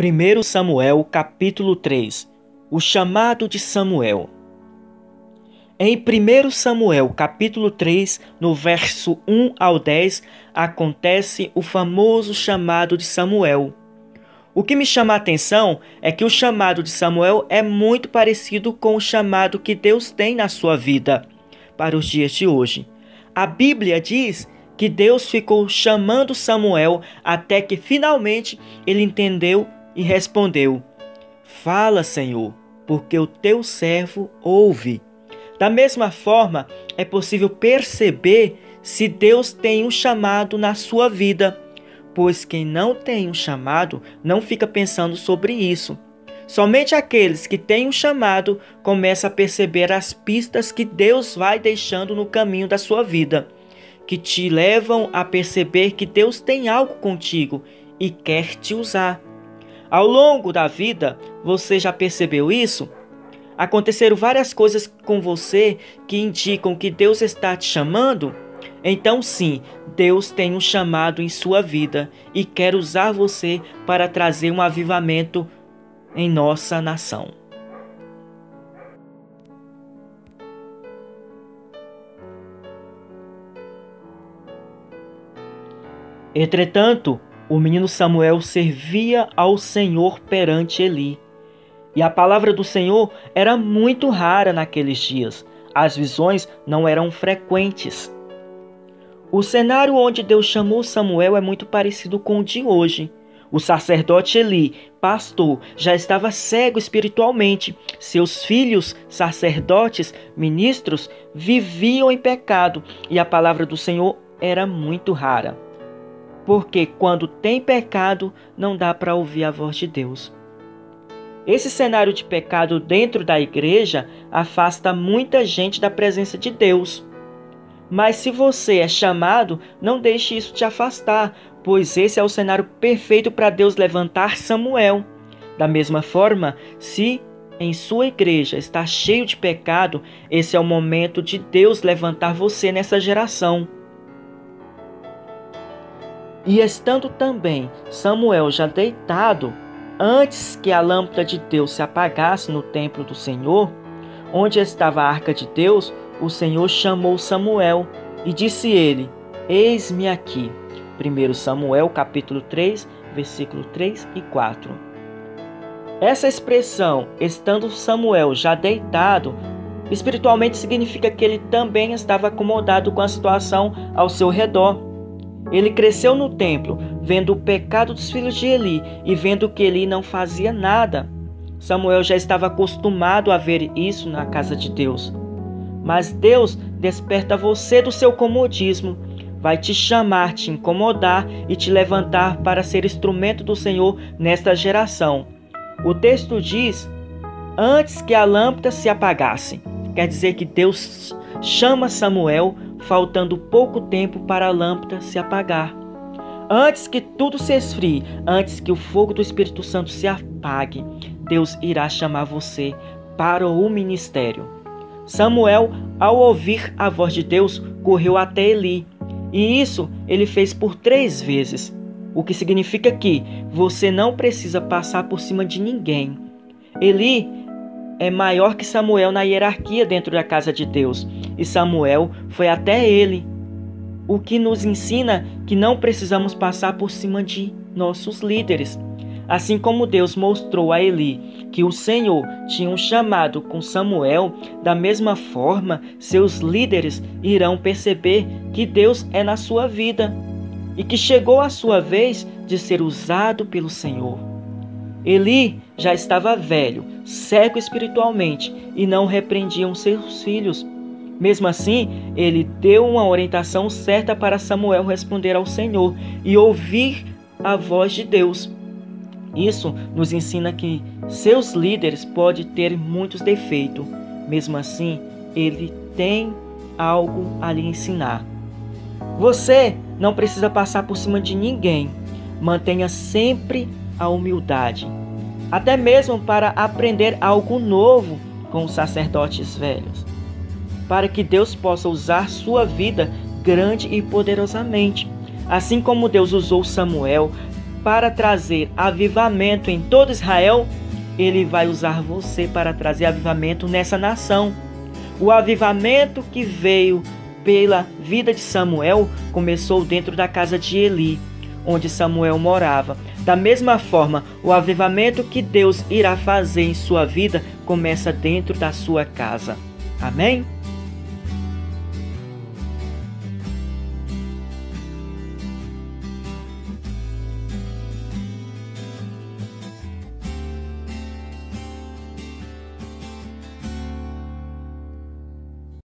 1 Samuel, capítulo 3. O chamado de Samuel. Em 1 Samuel, capítulo 3, no verso 1 ao 10, acontece o famoso chamado de Samuel. O que me chama a atenção é que o chamado de Samuel é muito parecido com o chamado que Deus tem na sua vida para os dias de hoje. A Bíblia diz que Deus ficou chamando Samuel até que finalmente ele entendeu e respondeu: "Fala, Senhor, porque o teu servo ouve." Da mesma forma, é possível perceber se Deus tem um chamado na sua vida, pois quem não tem um chamado não fica pensando sobre isso. Somente aqueles que têm um chamado começam a perceber as pistas que Deus vai deixando no caminho da sua vida, que te levam a perceber que Deus tem algo contigo e quer te usar. Ao longo da vida, você já percebeu isso? Aconteceram várias coisas com você que indicam que Deus está te chamando? Então sim, Deus tem um chamado em sua vida e quer usar você para trazer um avivamento em nossa nação. Entretanto, o menino Samuel servia ao Senhor perante Eli. E a palavra do Senhor era muito rara naqueles dias. As visões não eram frequentes. O cenário onde Deus chamou Samuel é muito parecido com o de hoje. O sacerdote Eli, pastor, já estava cego espiritualmente. Seus filhos, sacerdotes, ministros, viviam em pecado e a palavra do Senhor era muito rara. Porque quando tem pecado, não dá para ouvir a voz de Deus. Esse cenário de pecado dentro da igreja afasta muita gente da presença de Deus. Mas se você é chamado, não deixe isso te afastar, pois esse é o cenário perfeito para Deus levantar Samuel. Da mesma forma, se em sua igreja está cheio de pecado, esse é o momento de Deus levantar você nessa geração. E estando também Samuel já deitado, antes que a lâmpada de Deus se apagasse no templo do Senhor, onde estava a arca de Deus, o Senhor chamou Samuel e disse ele: "Eis-me aqui." 1 Samuel capítulo 3, versículo 3 e 4. Essa expressão, estando Samuel já deitado, espiritualmente significa que ele também estava acomodado com a situação ao seu redor. Ele cresceu no templo, vendo o pecado dos filhos de Eli e vendo que Eli não fazia nada. Samuel já estava acostumado a ver isso na casa de Deus. Mas Deus desperta você do seu comodismo, vai te chamar, te incomodar e te levantar para ser instrumento do Senhor nesta geração. O texto diz: antes que a lâmpada se apagasse. Quer dizer que Deus chama Samuel faltando pouco tempo para a lâmpada se apagar. Antes que tudo se esfrie, antes que o fogo do Espírito Santo se apague, Deus irá chamar você para o ministério. Samuel, ao ouvir a voz de Deus, correu até Eli. E isso ele fez por 3 vezes. O que significa que você não precisa passar por cima de ninguém. Eli é maior que Samuel na hierarquia dentro da casa de Deus. E Samuel foi até ele. O que nos ensina que não precisamos passar por cima de nossos líderes. Assim como Deus mostrou a Eli que o Senhor tinha um chamado com Samuel, da mesma forma, seus líderes irão perceber que Deus é na sua vida e que chegou a sua vez de ser usado pelo Senhor. Eli já estava velho, cego espiritualmente e não repreendiam seus filhos. Mesmo assim, ele deu uma orientação certa para Samuel responder ao Senhor e ouvir a voz de Deus. Isso nos ensina que seus líderes podem ter muitos defeitos. Mesmo assim, ele tem algo a lhe ensinar. Você não precisa passar por cima de ninguém. Mantenha sempre a humildade, até mesmo para aprender algo novo com os sacerdotes velhos, para que Deus possa usar sua vida grande e poderosamente. Assim como Deus usou Samuel para trazer avivamento em todo Israel, Ele vai usar você para trazer avivamento nessa nação. O avivamento que veio pela vida de Samuel começou dentro da casa de Eli, onde Samuel morava. Da mesma forma, o avivamento que Deus irá fazer em sua vida começa dentro da sua casa. Amém?